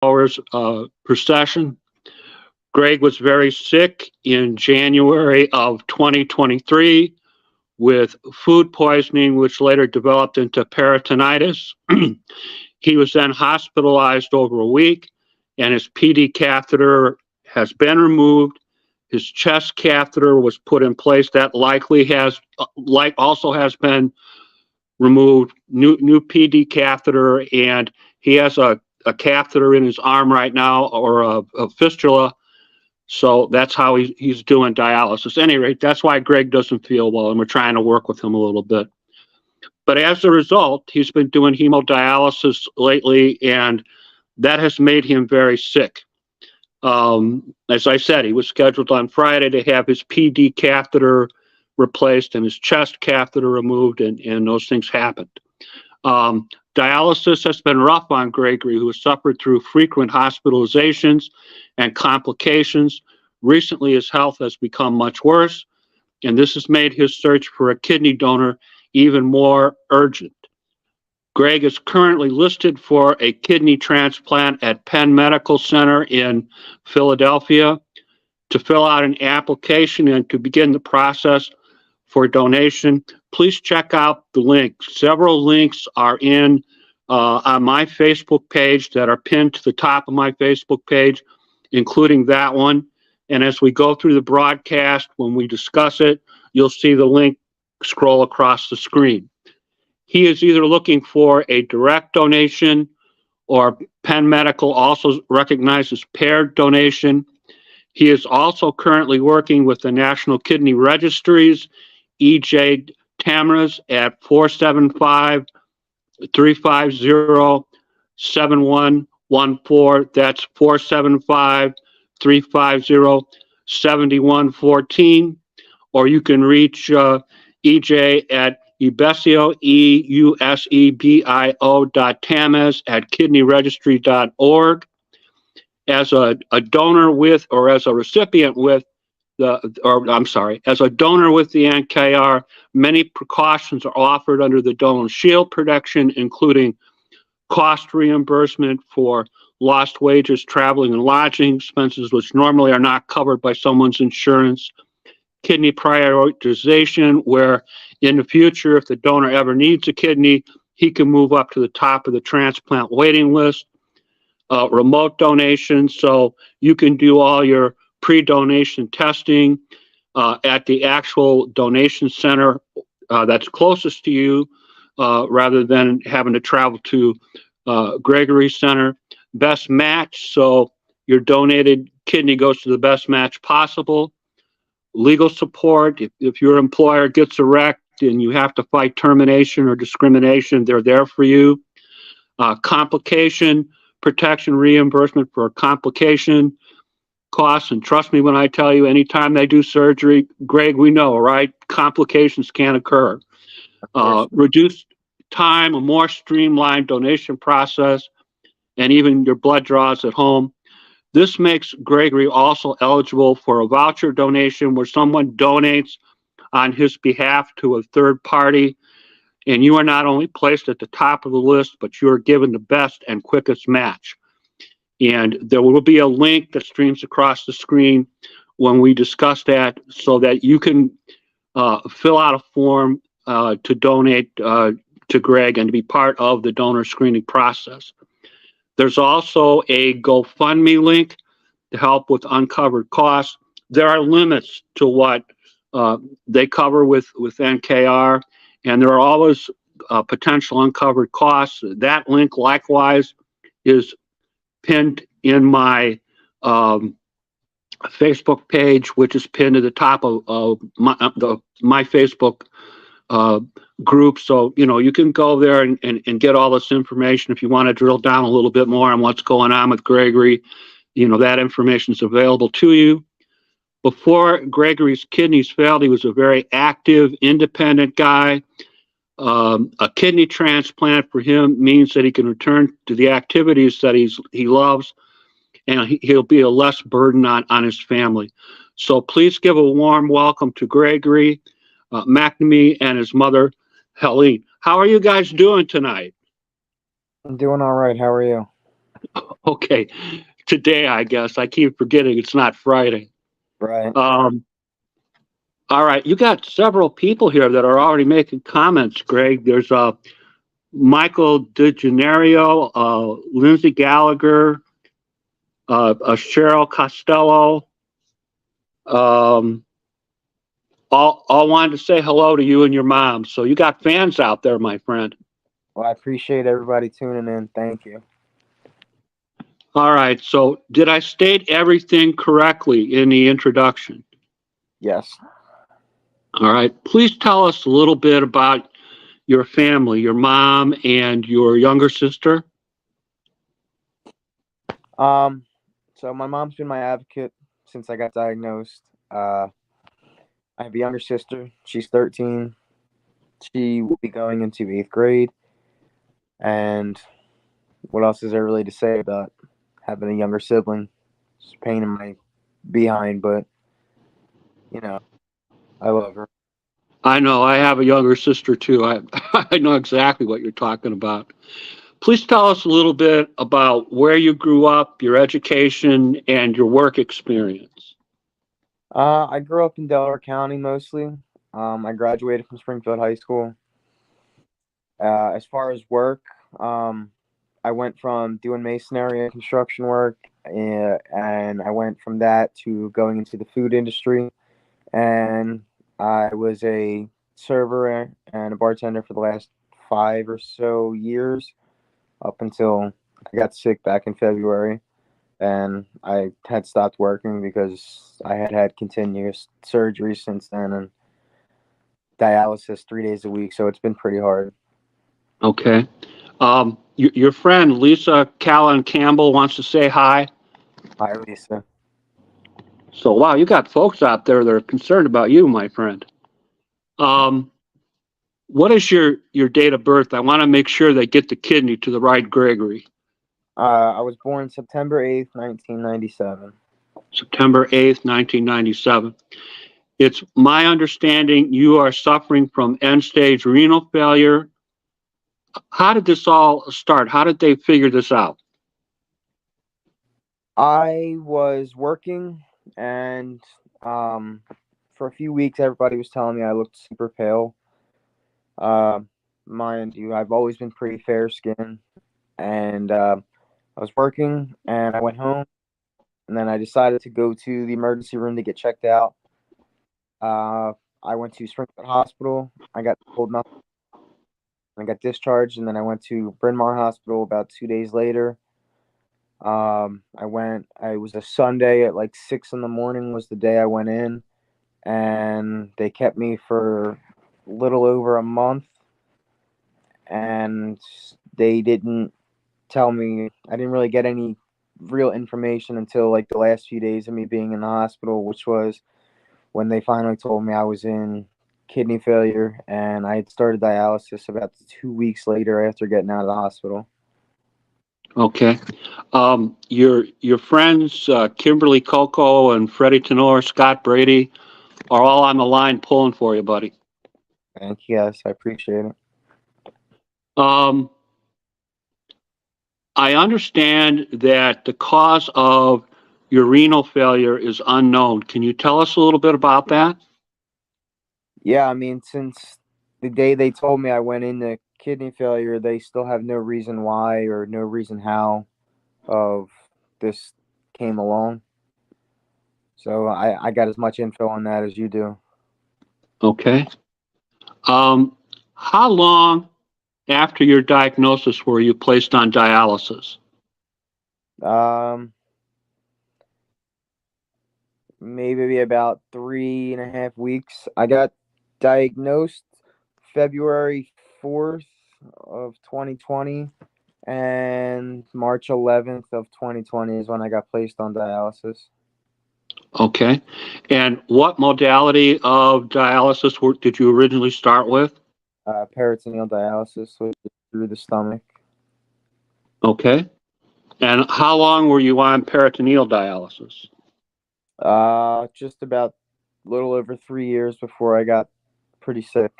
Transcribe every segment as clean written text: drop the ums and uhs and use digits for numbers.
hours per session. Greg was very sick in January of 2023 with food poisoning, which later developed into peritonitis. He was then hospitalized over a week, and his PD catheter has been removed. His chest catheter was put in place. That likely has, also has been removed. New PD catheter, and he has a catheter in his arm right now, or a fistula. So that's how he's doing dialysis. At any rate, that's why Greg doesn't feel well, and we're trying to work with him a little bit. But as a result, he's been doing hemodialysis lately, and that has made him very sick. As I said, he was scheduled on Friday to have his PD catheter replaced and his chest catheter removed, and those things happened. Dialysis has been rough on Gregory, who has suffered through frequent hospitalizations and complications. Recently, his health has become much worse, and this has made his search for a kidney donor even more urgent. Greg is currently listed for a kidney transplant at Penn Medical Center in Philadelphia. To fill out an application and to begin the process for donation, please check out the link. Several links are on my Facebook page that are pinned to the top of my Facebook page, including that one. And as we go through the broadcast, when we discuss it, you'll see the link scroll across the screen. He is either looking for a direct donation, or Penn Medical also recognizes paired donation. He is also currently working with the National Kidney Registry's EJ Tamras at 475-350-7114. That's 475-350-7114. Or you can reach EJ at Eusebio, EUSEBIO.Tamras at kidneyregistry.org. As a donor with, or as a recipient with as a donor with the NKR, many precautions are offered under the Donor Shield protection, including cost reimbursement for lost wages, traveling, and lodging expenses, which normally are not covered by someone's insurance. Kidney prioritization, where in the future, if the donor ever needs a kidney, he can move up to the top of the transplant waiting list. Remote donation, so you can do all your pre-donation testing at the actual donation center that's closest to you, rather than having to travel to Gregory Center. Best match, so your donated kidney goes to the best match possible. Legal support, if your employer gets a wreck and you have to fight termination or discrimination, they're there for you. Complication protection, reimbursement for complication costs, and trust me when I tell you, anytime they do surgery, Greg, we know, right? Complications can occur. Reduced time, a more streamlined donation process, and even your blood draws at home. This makes Gregory also eligible for a voucher donation, where someone donates on his behalf to a third party, and you are not only placed at the top of the list, but you are given the best and quickest match. And there will be a link that streams across the screen when we discuss that, so that you can fill out a form to donate to Greg and to be part of the donor screening process. There's also a GoFundMe link to help with uncovered costs. There are limits to what they cover with NKR, and there are always potential uncovered costs. That link likewise is pinned in my Facebook page, which is pinned to the top of my Facebook group. So, you can go there and get all this information. If you want to drill down a little bit more on what's going on with Gregory, that information is available to you. Before Gregory's kidneys failed, he was a very active, independent guy. A kidney transplant for him means that he can return to the activities that he loves, and he'll be a less burden on his family. So please give a warm welcome to Gregory McNamee and his mother, Helene. How are you guys doing tonight? I'm doing all right. How are you? Okay, today I guess I keep forgetting it's not Friday. Right. Um, all right, you got several people here that are already making comments, Greg. There's Michael DeGenario, Lindsay Gallagher, Cheryl Costello. Um, all wanted to say hello to you and your mom. So you got fans out there, my friend. Well, I appreciate everybody tuning in. Thank you. All right. So did I state everything correctly in the introduction? Yes. All right. Please tell us a little bit about your family, your mom and your younger sister. Um, so my mom's been my advocate since I got diagnosed. Uh, I have a younger sister. She's 13. She will be going into 8th grade. And what else is there really to say about having a younger sibling? It's a pain in my behind, but you know, I love her. I know I have a younger sister too. I know exactly what you're talking about. Please tell us a little bit about where you grew up, your education, and your work experience. I grew up in Delaware County mostly. I graduated from Springfield High School. As far as work, um, I went from doing masonry and construction work, and I went from that to going into the food industry. And I was a server and a bartender for the last 5 or so years, up until I got sick back in February. And I had stopped working because I had had continuous surgery since then and dialysis 3 days a week. So it's been pretty hard. Okay. Your friend Lisa Callan Campbell wants to say hi. Hi, Lisa. So, wow, you got folks out there that are concerned about you, my friend. Um, what is your date of birth? I want to make sure they get the kidney to the right Gregory. I was born September 8th, 1997. September 8th, 1997. It's my understanding you are suffering from end stage renal failure. How did this all start? How did they figure this out? I was working, and um, for a few weeks, everybody was telling me I looked super pale. Uh, Mind you, I've always been pretty fair skinned, and I was working, and I went home, and then I decided to go to the emergency room to get checked out. Uh, I went to Springfield Hospital. I got told nothing. I got discharged, and then I went to Bryn Mawr Hospital about 2 days later. I went. It was a Sunday at like 6 in the morning was the day I went in, and they kept me for a little over a month, and they didn't tell me. I didn't really get any real information until like the last few days of me being in the hospital, which was when they finally told me I was in kidney failure, and I had started dialysis about 2 weeks later after getting out of the hospital. Okay. Your friends, Kimberly Coco and Freddie Tenor, Scott Brady, are all on the line pulling for you, buddy. Thank you, guys. I appreciate it. Um, I understand that the cause of your renal failure is unknown. Can you tell us a little bit about that? Yeah, I mean, since the day they told me I went into kidney failure, they still have no reason why or no reason how of this came along. So I got as much info on that as you do. Okay. Um, how long after your diagnosis were you placed on dialysis? Um, Maybe about 3.5 weeks. I got diagnosed February 4th of 2020, and March 11th of 2020 is when I got placed on dialysis. Okay. And what modality of dialysis did you originally start with? Peritoneal dialysis, which is through the stomach. Okay. And how long were you on peritoneal dialysis? Just about a little over 3 years before I got pretty sick.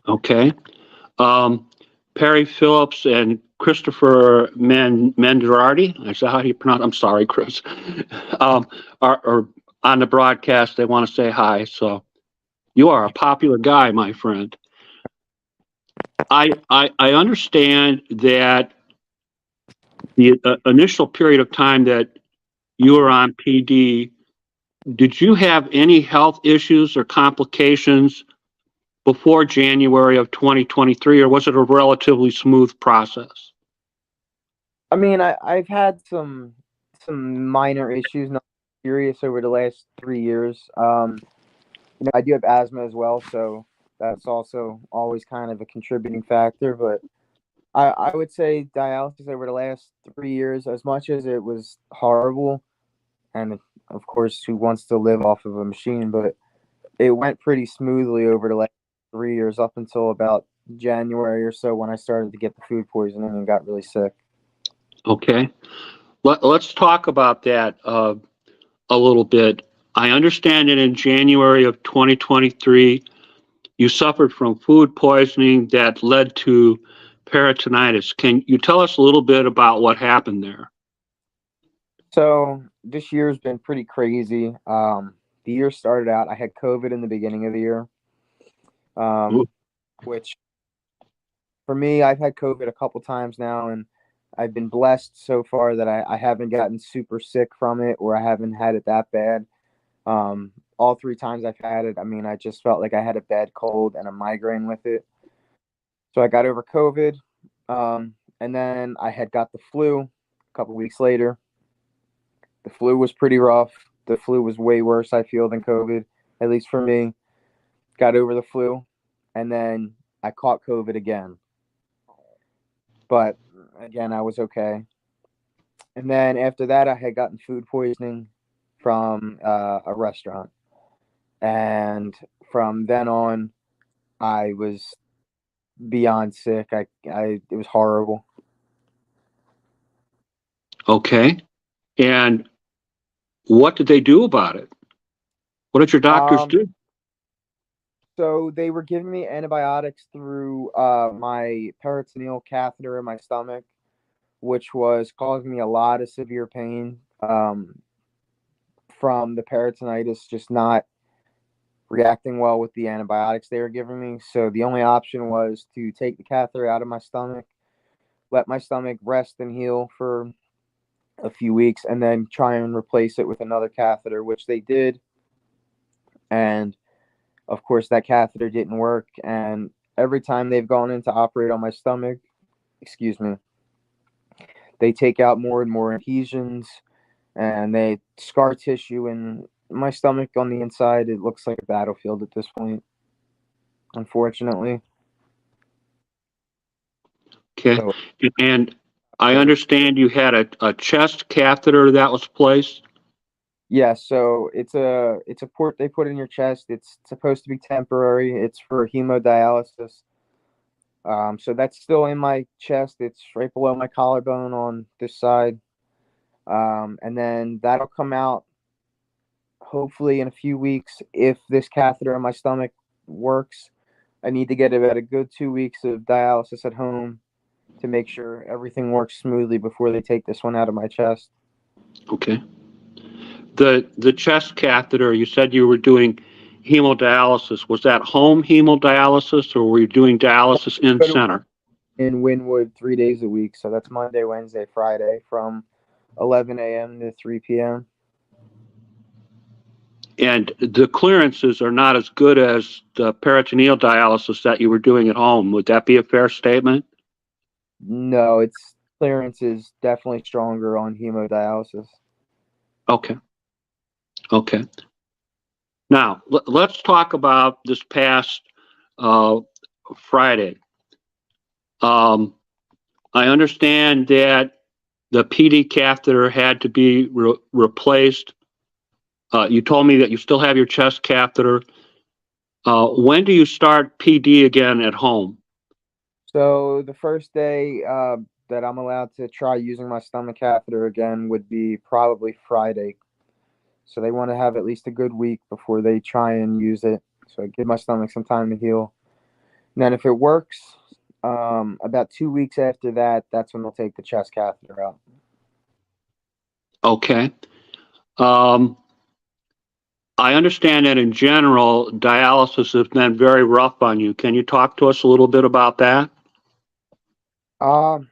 Okay. Um, Perry Phillips and Christopher Mendardi. Is that how you pronounce? I'm sorry, Chris. Are on the broadcast. They want to say hi. So you are a popular guy, my friend. I understand that the initial period of time that you were on PD, did you have any health issues or complications before January of 2023, or was it a relatively smooth process? I mean, I've had some minor issues, not serious, over the last 3 years. I do have asthma as well, so that's also always kind of a contributing factor. But I would say dialysis over the last 3 years, as much as it was horrible, and of course, who wants to live off of a machine, but it went pretty smoothly over the last 3 years up until about January or so when I started to get the food poisoning and got really sick. Okay. Let's talk about that a little bit. I understand that in January of 2023, you suffered from food poisoning that led to peritonitis. Can you tell us a little bit about what happened there? So this year's been pretty crazy. The year started out, I had COVID in the beginning of the year, which for me, I've had COVID a couple times now, and I've been blessed so far that I haven't gotten super sick from it, or I haven't had it that bad. All 3 times I've had it, I mean, I just felt like I had a bad cold and a migraine with it. So I got over COVID, and then I had got the flu a couple weeks later. The flu was pretty rough. The flu was way worse, I feel, than COVID, at least for me. Got over the flu, and then I caught COVID again. But again, I was okay. And then after that, I had gotten food poisoning from a restaurant. And from then on, I was beyond sick. It was horrible. Okay. And what did they do about it? What did your doctors do? So they were giving me antibiotics through my peritoneal catheter in my stomach, which was causing me a lot of severe pain from the peritonitis just not reacting well with the antibiotics they were giving me. So the only option was to take the catheter out of my stomach, let my stomach rest and heal for a few weeks, and then try and replace it with another catheter, which they did. And of course, that catheter didn't work. And every time they've gone in to operate on my stomach, excuse me, they take out more and more adhesions, and they scar tissue in my stomach on the inside. It looks like a battlefield at this point, unfortunately. Okay. So, And I understand you had a chest catheter that was placed. yeah, so it's a port they put in your chest. It's supposed to be temporary. It's for hemodialysis. So that's still in my chest. It's right below my collarbone on this side. And then that'll come out hopefully in a few weeks if this catheter in my stomach works. I need to get about a good 2 weeks of dialysis at home to make sure everything works smoothly before they take this one out of my chest. Okay. The chest catheter, you said you were doing hemodialysis. Was that home hemodialysis, or were you doing dialysis in center? In Wynwood 3 days a week. So that's Monday, Wednesday, Friday from 11 a.m. to 3 p.m. And the clearances are not as good as the peritoneal dialysis that you were doing at home. Would that be a fair statement? No, its clearance is definitely stronger on hemodialysis. Okay. Okay. Now, let's talk about this past Friday. I understand that the PD catheter had to be replaced. You told me that you still have your chest catheter. When do you start PD again at home? So the first day that I'm allowed to try using my stomach catheter again would be probably Friday. So they want to have at least a good week before they try and use it. So give my stomach some time to heal. And then if it works, About 2 weeks after that, that's when they'll take the chest catheter out. Okay. Um, I understand that in general, dialysis has been very rough on you. Can you talk to us a little bit about that? Um,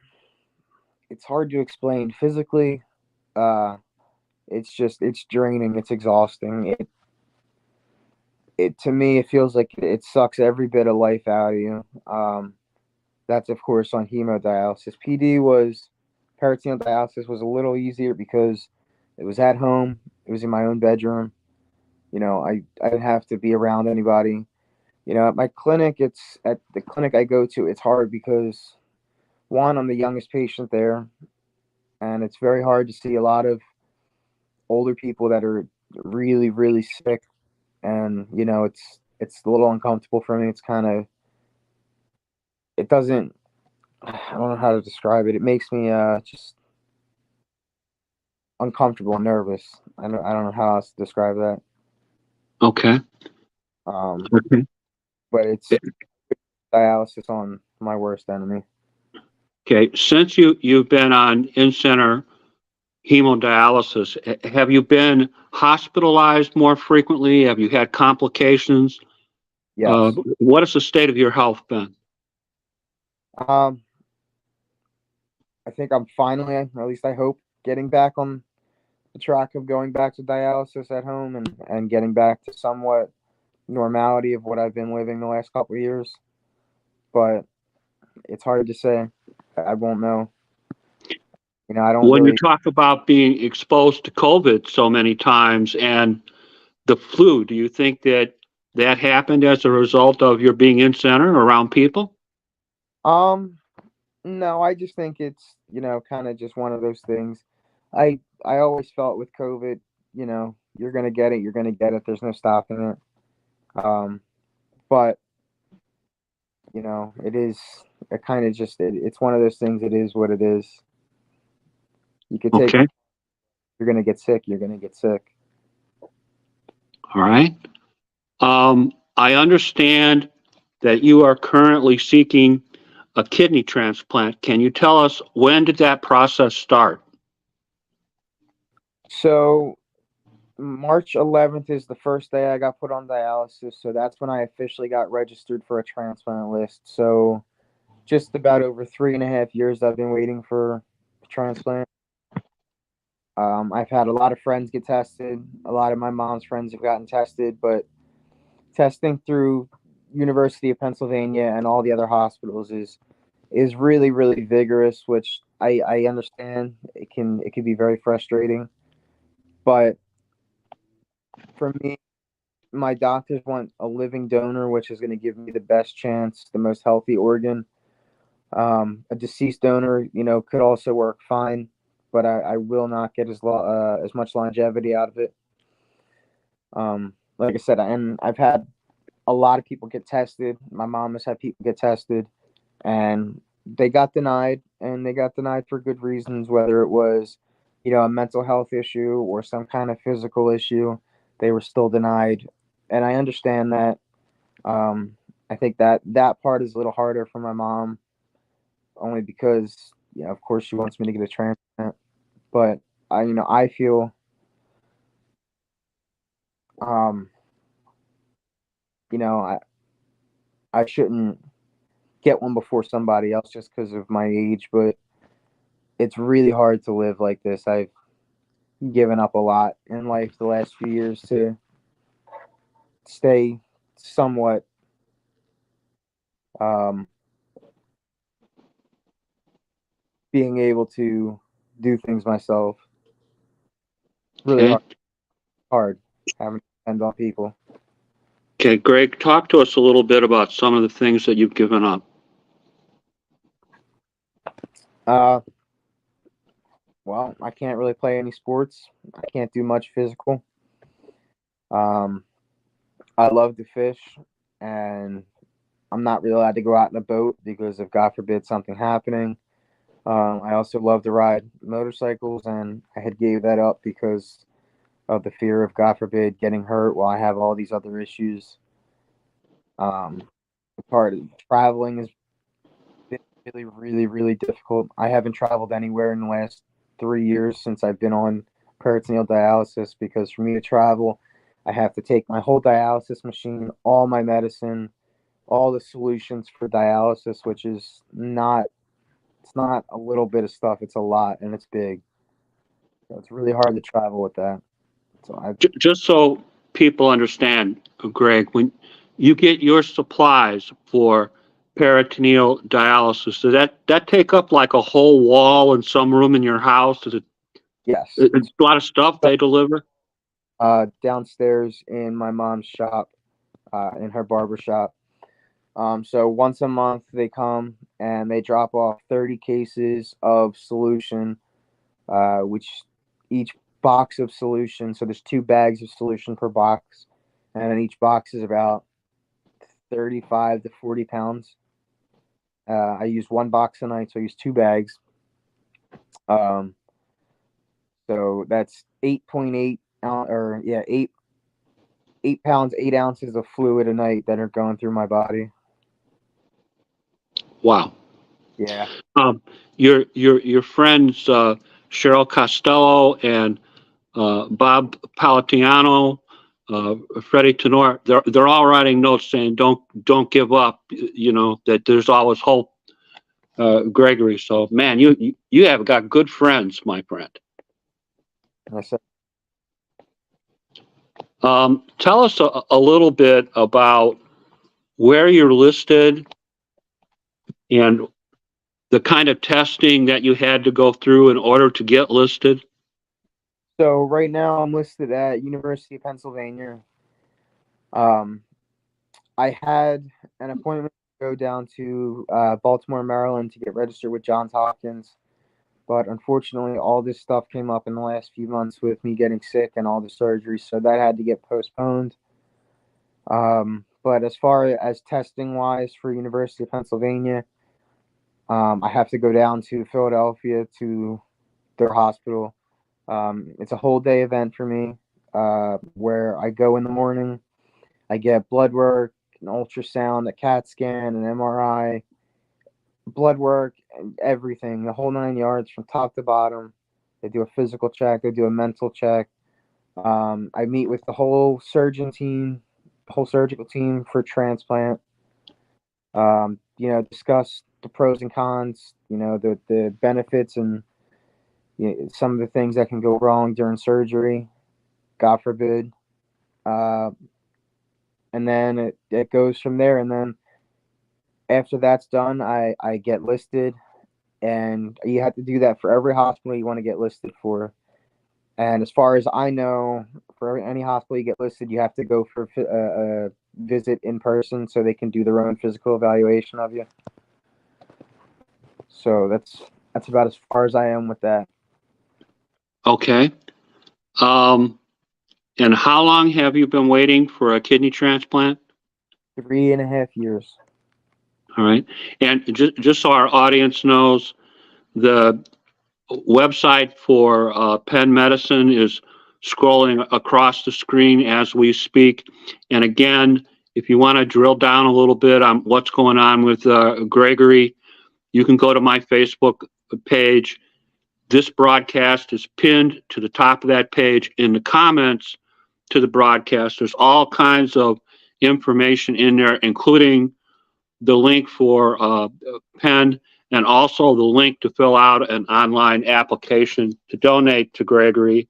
it's hard to explain physically. Uh, it's draining. It's exhausting. It to me, it feels like it sucks every bit of life out of you. That's of course on hemodialysis. Peritoneal dialysis was a little easier because it was at home. It was in my own bedroom. I didn't have to be around anybody. At my clinic, it's at the clinic I go to. It's hard because one, I'm the youngest patient there, and it's very hard to see a lot of older people that are really, really sick. And it's a little uncomfortable for me. It's kind of it doesn't. I don't know how to describe it. It makes me just uncomfortable and nervous. I don't know how else to describe that. Okay. Um, Okay. but it's dialysis on my worst enemy. Okay. Since you've been on in-center hemodialysis, have you been hospitalized more frequently? Have you had complications? Yes. What has the state of your health been? Um, I think I'm finally, at least I hope, getting back on the track of going back to dialysis at home and getting back to somewhat normality of what I've been living the last couple of years. But it's hard to say. I won't know. I don't When you really. talk about being exposed to COVID so many times and the flu, do you think that that happened as a result of your being in center around people? Um, no, I just think it's kind of just one of those things. I always felt with COVID, you're gonna get it, you're gonna get it. There's no stopping it. But it is. It kind of just it's one of those things. It is what it is. You could take. Okay. You're gonna get sick. You're gonna get sick. All right. I understand that you are currently seeking a kidney transplant. Can you tell us when did that process start? So March 11th is the first day I got put on dialysis. So that's when I officially got registered for a transplant list. So just about over 3.5 years I've been waiting for a transplant. I've had a lot of friends get tested. A lot of my mom's friends have gotten tested, but testing through University of Pennsylvania and all the other hospitals is really really vigorous, which I understand. It can be very frustrating, but for me, my doctors want a living donor, which is going to give me the best chance, the most healthy organ. A deceased donor, could also work fine, but I will not get as much longevity out of it. Like I said, and I've had a lot of people get tested. My mom has had people get tested, and they got denied, and they got denied for good reasons, whether it was, a mental health issue or some kind of physical issue. They were still denied, and I understand that. Um, I think that part is a little harder for my mom, only because, of course, she wants me to get a transplant. But I feel, um, I shouldn't get one before somebody else just because of my age, but it's really hard to live like this. I've given up a lot in life the last few years to stay somewhat um, being able to do things myself. Really Okay. hard having to depend on people. Okay, Greg, talk to us a little bit about some of the things that you've given up. Uh, well, I can't really play any sports. I can't do much physical. Um, I love to fish, and I'm not really allowed to go out in a boat because of God forbid something happening. I also love to ride motorcycles, and I had gave that up because of the fear of God forbid getting hurt while I have all these other issues. Part of traveling is really, really, really difficult. I haven't traveled anywhere in the last 3 years since I've been on peritoneal dialysis, because for me to travel, I have to take my whole dialysis machine, all my medicine, all the solutions for dialysis, which is not, it's not a little bit of stuff, it's a lot, and it's big. So it's really hard to travel with that. So I Just so people understand, Greg, when you get your supplies for peritoneal dialysis, does that take up like a whole wall in some room in your house? Is it yes, it's a lot of stuff they deliver? downstairs in my mom's shop, in her barber shop. So once a month they come and they drop off 30 cases of solution, which each box of solution, so there's 2 bags of solution per box, and then each box is about 35 to 40 pounds. I use 1 box a night, so I use 2 bags. Um, so that's 8.8 or yeah, 8 pounds, 8 ounces of fluid a night that are going through my body. Wow. Yeah. Your friends Cheryl Costello and Bob Palatiano, Freddie Tenor, they're all writing notes saying don't give up. You know that there's always hope, Gregory. So man, you have got good friends, my friend. I said, Tell us a little bit about where you're listed and the kind of testing that you had to go through in order to get listed. so right now I'm listed at University of Pennsylvania. Um, I had an appointment to go down to Baltimore, Maryland to get registered with Johns Hopkins, but unfortunately all this stuff came up in the last few months with me getting sick and all the surgeries, so that had to get postponed. But as far as testing wise for University of Pennsylvania, I have to go down to Philadelphia to their hospital. It's a whole day event for me, where I go in the morning, I get blood work, an ultrasound, a CAT scan, an MRI, blood work, and everything, the whole 9 yards from top to bottom. They do a physical check, they do a mental check. I meet with the whole surgeon team, whole surgical team for transplant. Discuss the pros and cons, the benefits and some of the things that can go wrong during surgery, God forbid. Uh, and then it goes from there. And then after that's done, I get listed. And you have to do that for every hospital you want to get listed for. And as far as I know, for any hospital you get listed, you have to go for a visit in person so they can do their own physical evaluation of you. So that's about as far as I am with that. Okay. And how long have you been waiting for a kidney transplant? 3.5 years. All right. And just so our audience knows, the website for Penn Medicine is scrolling across the screen as we speak. And again, if you want to drill down a little bit on what's going on with Gregory, you can go to my Facebook page. This broadcast is pinned to the top of that page. In the comments to the broadcast, there's all kinds of information in there, including the link for Penn and also the link to fill out an online application to donate to Gregory.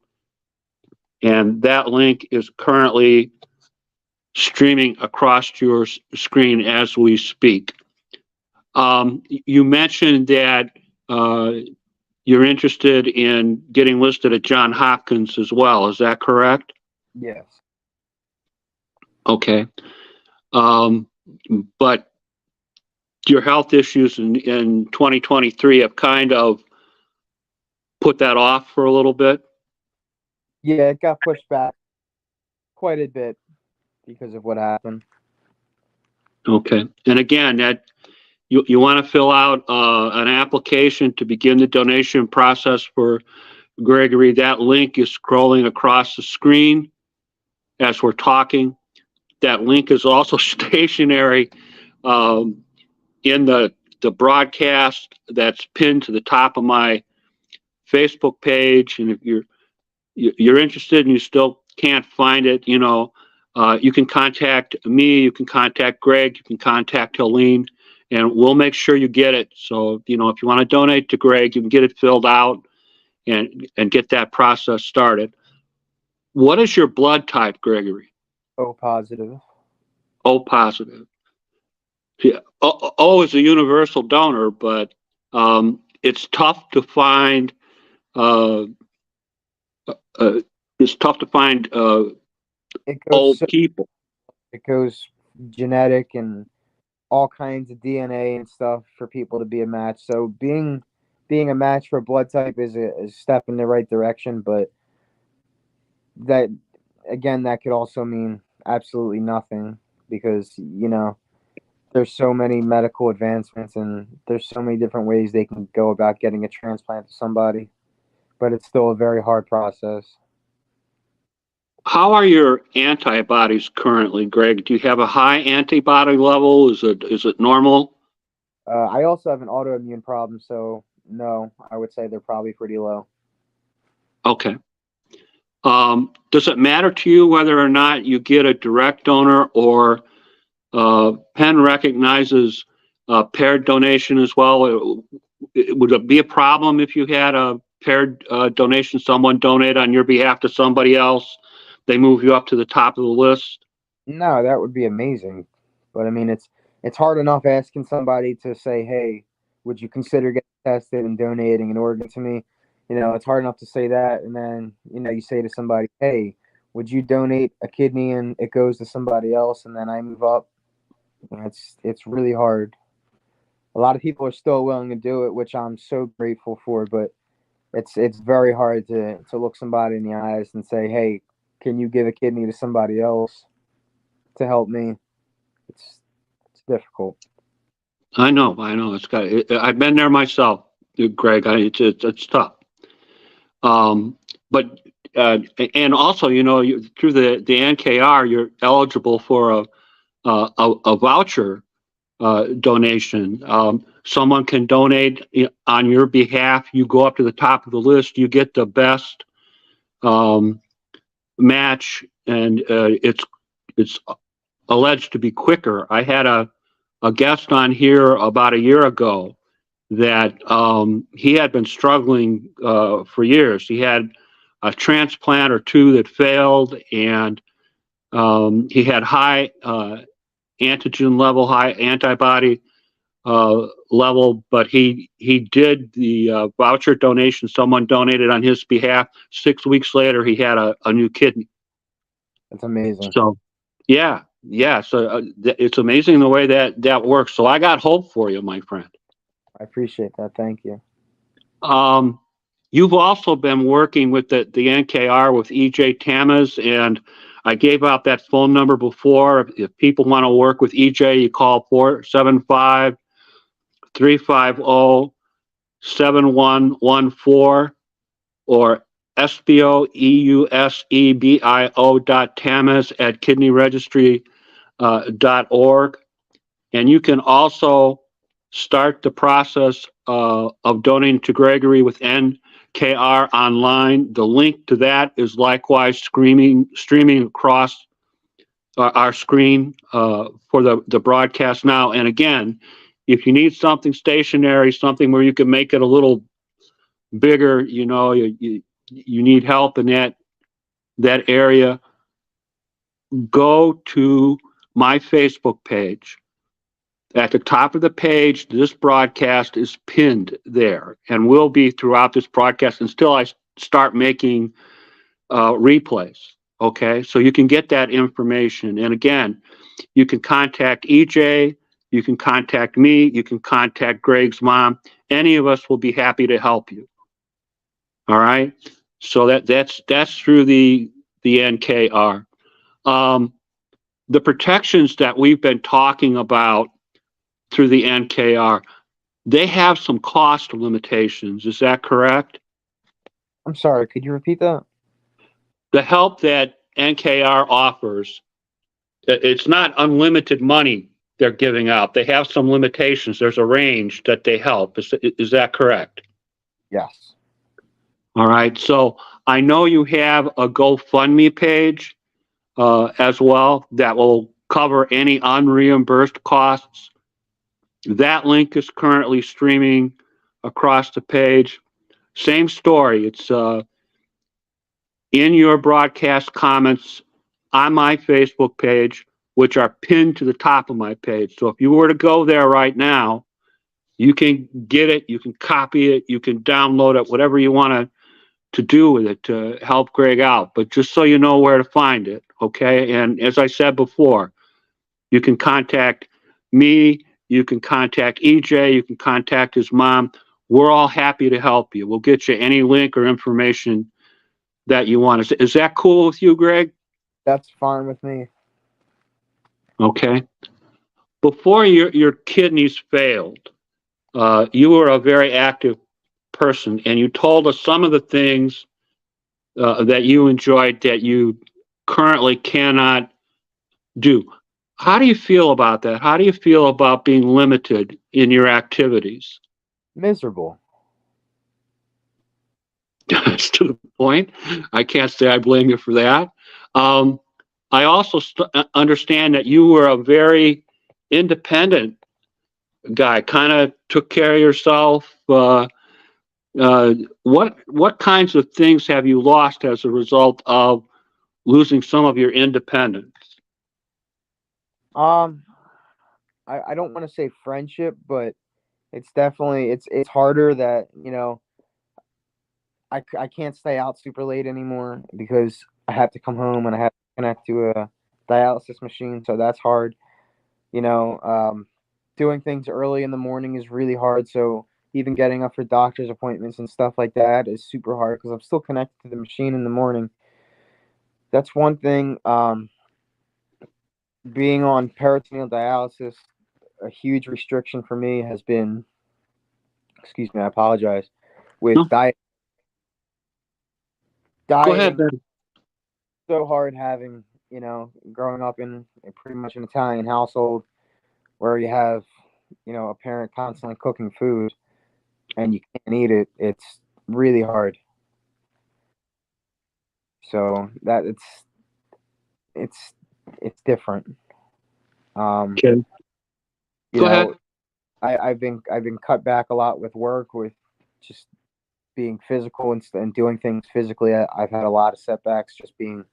And that link is currently streaming across your screen as we speak. You mentioned that you're interested in getting listed at Johns Hopkins as well. Is that correct? Yes. Okay. But your health issues in 2023 have kind of put that off for a little bit? Yeah, it got pushed back quite a bit because of what happened. Okay. And again, that you want to fill out an application to begin the donation process for Gregory. That link is scrolling across the screen as we're talking. That link is also stationary in the the broadcast that's pinned to the top of my Facebook page. And if you're interested and you still can't find it, you know, you can contact me, you can contact Greg, you can contact Helene, and we'll make sure you get it. So, you know, if you want to donate to Greg, you can get it filled out and get that process started. What is your blood type, Gregory? O positive. O positive. Yeah, O is a universal donor, but it's tough to find. Uh, it's tough to find It O goes people. it goes genetic and all kinds of DNA and stuff for people to be a match. So being a match for blood type is a step in the right direction, but that again, that could also mean absolutely nothing because, you know, there's so many medical advancements and there's so many different ways they can go about getting a transplant to somebody, but it's still a very hard process. How are your antibodies currently, Greg? Do you have a high antibody level? Is it normal? I also have an autoimmune problem, so no, I would say they're probably pretty low. Okay. Does it matter to you whether or not you get a direct donor or Penn recognizes paired donation as well? Would it be a problem if you had a paired donation, someone donate on your behalf to somebody else, they move you up to the top of the list? No, that would be amazing. But I mean, it's hard enough asking somebody to say, "Hey, would you consider getting tested and donating an organ to me?" You know, it's hard enough to say that, and then you know, you say to somebody, "Hey, would you donate a kidney?" and it goes to somebody else, and then I move up. You know, it's really hard. A lot of people are still willing to do it, which I'm so grateful for. But it's very hard to look somebody in the eyes and say, "Hey, can you give a kidney to somebody else to help me?" It's difficult. I know. I've been there myself, Greg. It's tough. But and also, you know, through the NKR, you're eligible for a voucher donation. Someone can donate on your behalf. You go up to the top of the list. You get the best match, and it's alleged to be quicker. I had a guest on here about a year ago that he had been struggling for years. He had a transplant or two that failed, and he had high antigen level, high antibody level, but he did the voucher donation. Someone donated on his behalf. 6 weeks later, he had a new kidney. That's amazing. So, yeah. So it's amazing the way that works. So I got hope for you, my friend. I appreciate that. Thank you. You've also been working with the NKR with EJ Tamaz, and I gave out that phone number before. If people want to work with EJ, you call 475-350-7114 or SBOEUSEBIO.Tamaz@kidneyregistry.org. And you can also start the process of donating to Gregory with NKR online. The link to that is likewise streaming across our screen for the broadcast now. And again, if you need something stationary, something where you can make it a little bigger, you know, you need help in that area, go to my Facebook page. At the top of the page, this broadcast is pinned there and will be throughout this broadcast until I start making replays. Okay, so you can get that information. And again, you can contact EJ, you can contact me, you can contact Greg's mom. Any of us will be happy to help you. All right, so that's through the NKR. The protections that we've been talking about through the NKR, they have some cost limitations. Is that correct? I'm sorry. Could you repeat that? The help that NKR offers, it's not unlimited money they're giving out. They have some limitations. There's a range that they help. Is that correct? Yes. All right. So I know you have a GoFundMe page as well that will cover any unreimbursed costs. That link is currently streaming across the page. Same story. It's in your broadcast comments on my Facebook page, which are pinned to the top of my page. So if you were to go there right now, you can get it, you can copy it, you can download it, whatever you want to do with it to help Greg out. But just so you know where to find it, okay? And as I said before, you can contact me, you can contact EJ, you can contact his mom. We're all happy to help you. We'll get you any link or information that you want. Is that cool with you, Greg? That's fine with me. Okay. Before your kidneys failed, you were a very active person, and you told us some of the things that you enjoyed that you currently cannot do. How do you feel about that? How do you feel about being limited in your activities? Miserable. That's to the point. I can't say I blame you for that. I also understand that you were a very independent guy, kind of took care of yourself. What kinds of things have you lost as a result of losing some of your independence? Um, I don't want to say friendship, but it's definitely it's harder that, I can't stay out super late anymore because I have to come home and I have to connect to a dialysis machine, so that's hard. You know, doing things early in the morning is really hard. So even getting up for doctor's appointments and stuff like that is super hard because I'm still connected to the machine in the morning. That's one thing. Being on peritoneal dialysis, a huge restriction for me has been, excuse me, I apologize, with No, go ahead, dieting. Ben. So hard having, growing up in pretty much an Italian household where you have, a parent constantly cooking food and you can't eat it. It's really hard. So that it's it's different. Um, Okay, you go ahead. know, I've been cut back a lot with work, with just being physical and doing things physically. I've had a lot of setbacks just being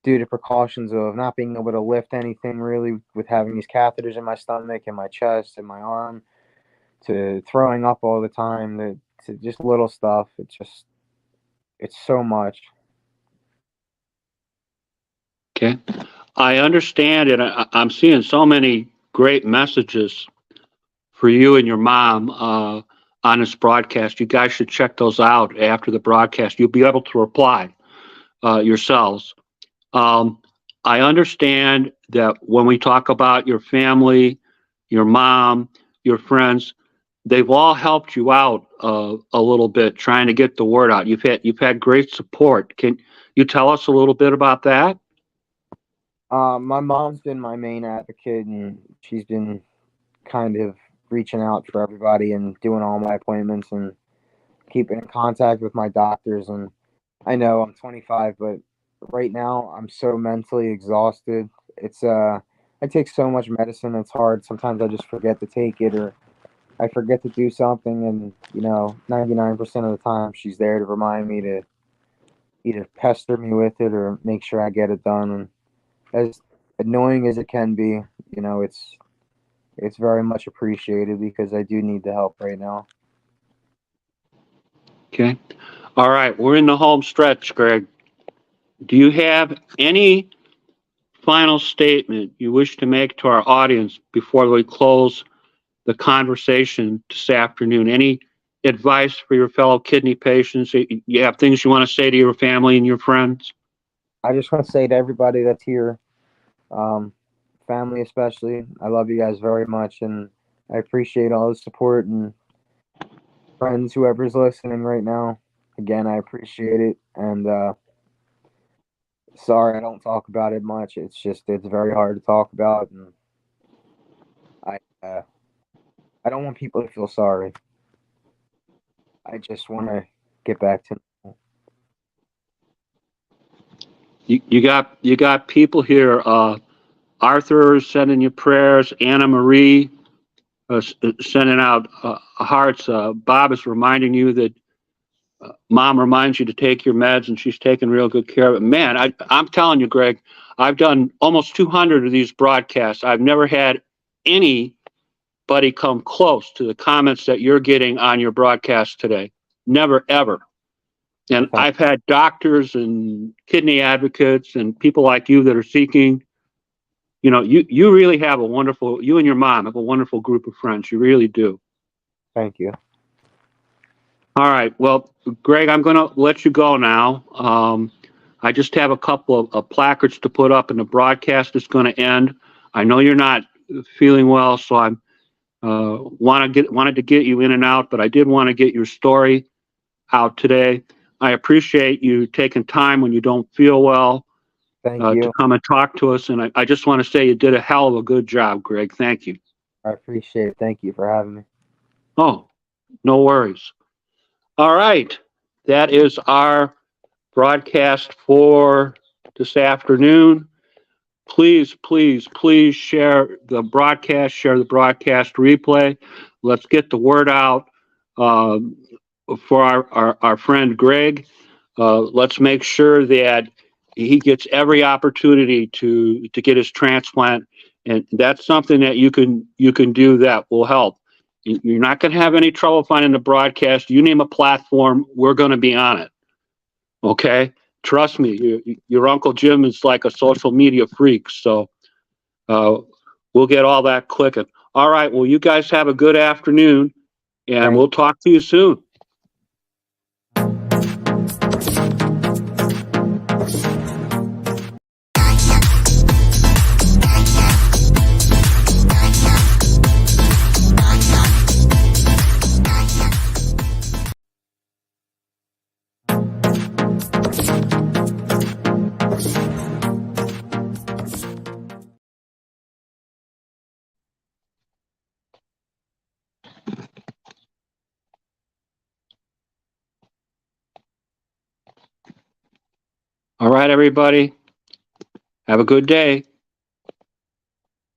due to precautions of not being able to lift anything really with having these catheters in my stomach and my chest and my arm, to throwing up all the time, to just little stuff. It's so much. Okay, I understand it. I'm seeing so many great messages for you and your mom on this broadcast. You guys should check those out after the broadcast. You'll be able to reply yourselves. Um, I understand that when we talk about your family, your mom, your friends, they've all helped you out a little bit trying to get the word out. You've had great support. Can you tell us a little bit about that? My mom's been my main advocate, and she's been kind of reaching out for everybody and doing all my appointments and keeping in contact with my doctors. And I know I'm 25, but right now I'm so mentally exhausted. I take so much medicine. It's hard. Sometimes I just forget to take it, or I forget to do something, and 99% of the time she's there to remind me to either pester me with it or make sure I get it done. And as annoying as it can be, it's very much appreciated because I do need the help right now. Okay. All right. We're in the home stretch, Greg. Do you have any final statement you wish to make to our audience before we close the conversation this afternoon? Any advice for your fellow kidney patients? You have things you want to say to your family and your friends? I just want to say to everybody that's here, um, family especially, I love you guys very much, and I appreciate all the support, and friends, whoever's listening right now. Again, I appreciate it, and sorry I don't talk about it much. It's very hard to talk about, and Uh, I don't want people to feel sorry. I just want to get back to normal. You got people here. Arthur is sending you prayers. Anna Marie sending out hearts. Bob is reminding you that Mom reminds you to take your meds, and she's taking real good care of it. Man, I'm telling you, Greg, I've done almost 200 of these broadcasts. I've never had anybody come close to the comments that you're getting on your broadcast today. Never, ever. And Thank I've had doctors and kidney advocates and people like you that are seeking. You really have you and your mom have a wonderful group of friends. You really do. thank you. All right. Well, Greg, I'm going to let you go now. I just have a couple of placards to put up, and the broadcast is going to end. I know you're not feeling well, so I'm wanted to get you in and out, but I did want to get your story out today. I appreciate you taking time when you don't feel well Thank to you. come and talk to us, and I just want to say you did a hell of a good job, Greg. Thank you. I appreciate it. Thank you for having me. Oh, no worries. All right. That is our broadcast for this afternoon. Please, please, please share the broadcast replay. Let's get the word out for our friend Greg. Let's make sure that he gets every opportunity to get his transplant, and that's something that you can do that will help. You're not going to have any trouble finding the broadcast. You name a platform, we're going to be on it. Okay? Trust me, your Uncle Jim is like a social media freak, so we'll get all that clicking. All right, well, you guys have a good afternoon, and we'll talk to you soon. All right, everybody. Have a good day.